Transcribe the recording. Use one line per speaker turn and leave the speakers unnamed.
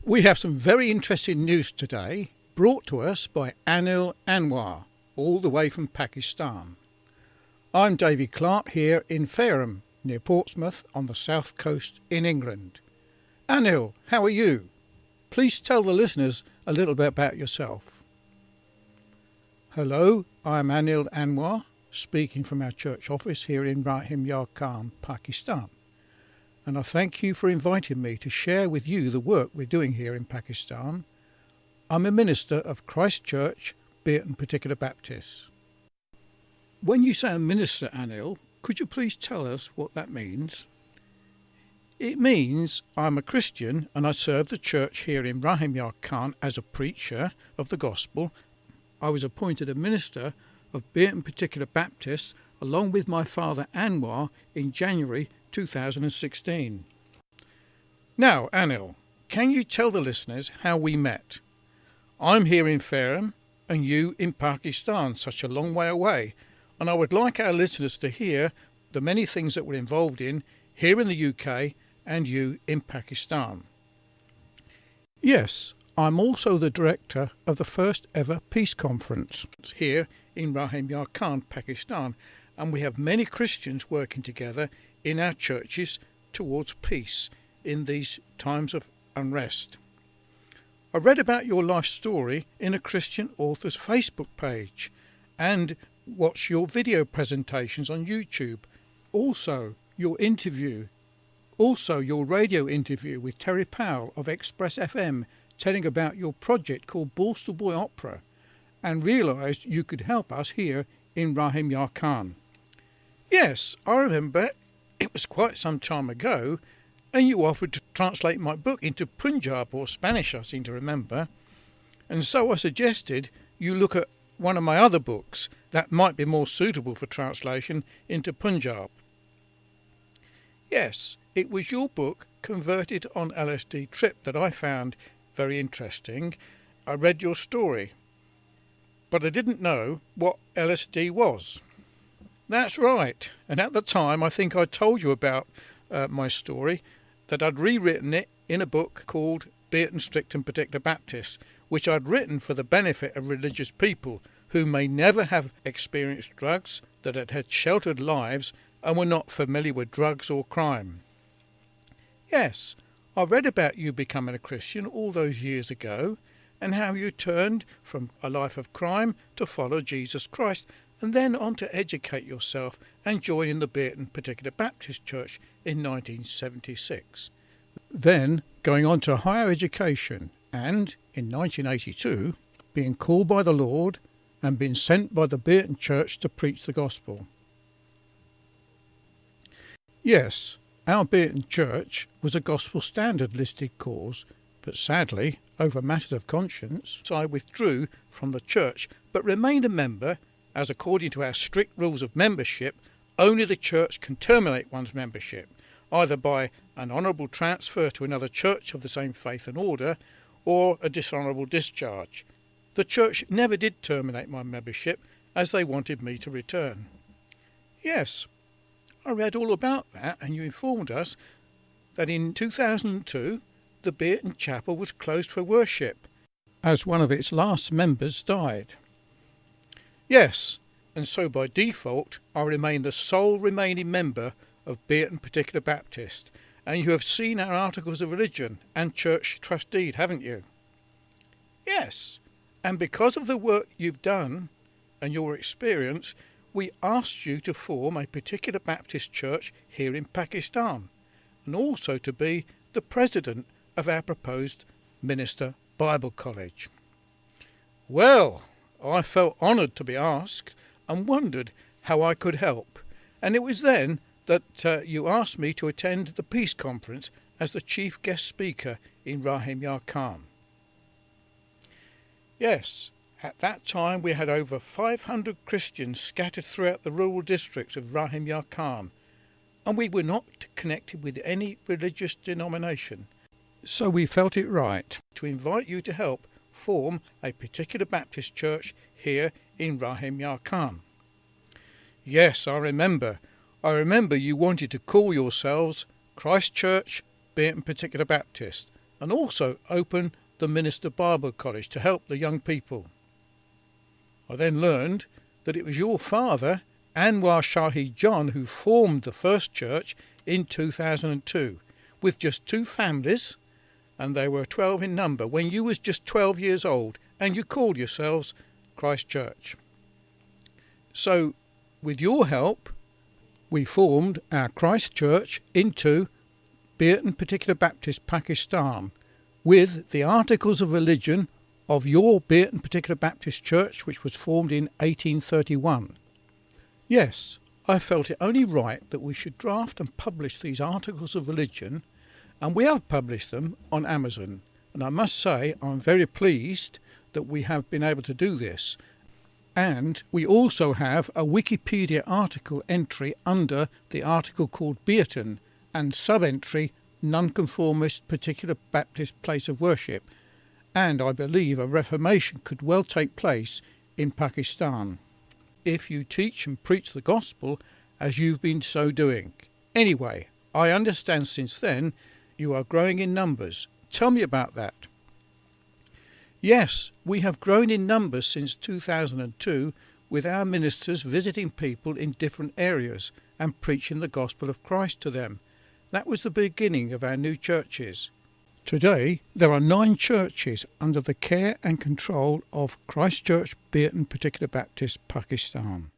We have some very interesting news today, brought to us by Anil Anwar, all the way from Pakistan. I'm Davy Clark here in Fareham, near Portsmouth on the south coast in England. Anil, how are you? Please tell the listeners a little bit about yourself. Hello, I'm Anil Anwar, speaking from our church office here in Rahim Yar Khan, Pakistan. And I thank you for inviting me to share with you the work we're doing here in Pakistan. I'm a minister of Christ Church, Bierton, Particlur Baptits. When you say a minister, Anil, could you please tell us what that means? It means I'm a Christian and I serve the church here in Rahim Yar Khan as a preacher of the gospel. I was appointed a minister of Bierton, Particlur Baptist along with my father Anwar in January 2016. Now, Anil, can you tell the listeners how we met? I'm here in Fareham and you in Pakistan, such a long way away, and I would like our listeners to hear the many things that we're involved in here in the UK and you in Pakistan. Yes, I'm also the director of the first ever peace conference here in Rahim Yar Khan, Pakistan, and we have many Christians working together in our churches towards peace in these times of unrest. I read about your life story in a Christian author's Facebook page and watched your video presentations on YouTube. Also, your radio interview with Terry Powell of Express FM telling about your project called Borstal Boy Opera, and realised you could help us here in Rahim Yar Khan. Yes, I remember. It was quite some time ago, and you offered to translate my book into Punjab or Spanish, I seem to remember. And so I suggested you look at one of my other books that might be more suitable for translation into Punjab. Yes, it was your book, Converted on LSD Trip, that I found very interesting. I read your story, but I didn't know what LSD was. That's right, and at the time I think I told you about my story, that I'd rewritten it in a book called Bierton, Strict and Particlur Baptist, which I'd written for the benefit of religious people who may never have experienced drugs, that had sheltered lives and were not familiar with drugs or crime. Yes, I read about you becoming a Christian all those years ago and how you turned from a life of crime to follow Jesus Christ and then on to educate yourself and join in the Bierton Particlur Baptist Church in 1976. Then going on to higher education and, in 1982, being called by the Lord and being sent by the Bierton Church to preach the gospel. Yes, our Bierton Church was a gospel standard listed cause, but sadly, over matters of conscience, I withdrew from the church but remained a member, as according to our strict rules of membership, only the church can terminate one's membership, either by an honourable transfer to another church of the same faith and order, or a dishonourable discharge. The church never did terminate my membership, as they wanted me to return. Yes, I read all about that, and you informed us that in 2002 the Bierton Chapel was closed for worship, as one of its last members died. Yes, and so by default I remain the sole remaining member of Bierton Particlur Baptist, and you have seen our articles of religion and church trust deed, haven't you? Yes, and because of the work you've done and your experience, we asked you to form a Particlur Baptist church here in Pakistan, and also to be the president of our proposed Minister Bible College. Well, I felt honoured to be asked and wondered how I could help, and it was then that you asked me to attend the Peace Conference as the chief guest speaker in Rahim Yar Khan. Yes, at that time we had over 500 Christians scattered throughout the rural districts of Rahim Yar Khan, and we were not connected with any religious denomination. So we felt it right to invite you to help form a Particlur Baptist church here in Rahim Yar Khan. Yes, I remember you wanted to call yourselves Christ Church, Bierton Particlur Baptist, and also opened the Minister Bible College to help the young people. I then learned that it was your father, Anwar Shahi John, who formed the first church in 2002 with just 2 families, and they were 12 in number when you was just 12 years old, and you called yourselves Christ Church. So with your help we formed our Christ Church into Bierton Particlur Baptist, Pakistan, with the articles of religion of your Bierton Particlur Baptist Church, which was formed in 1831. Yes, I felt it only right that we should draft and publish these articles of religion, and we have published them on Amazon. And I must say I'm very pleased that we have been able to do this. And we also have a Wikipedia article entry under the article called Bierton, and sub-entry Nonconformist Particular Baptist Place of Worship, and I believe a reformation could well take place in Pakistan if you teach and preach the gospel as you've been so doing. Anyway, I understand since then you are growing in numbers. Tell me about that. Yes, we have grown in numbers since 2002, with our ministers visiting people in different areas and preaching the gospel of Christ to them. That was the beginning of our new churches. Today, there are 9 churches under the care and control of Christ Church, Bierton Particlur Baptist, Pakistan.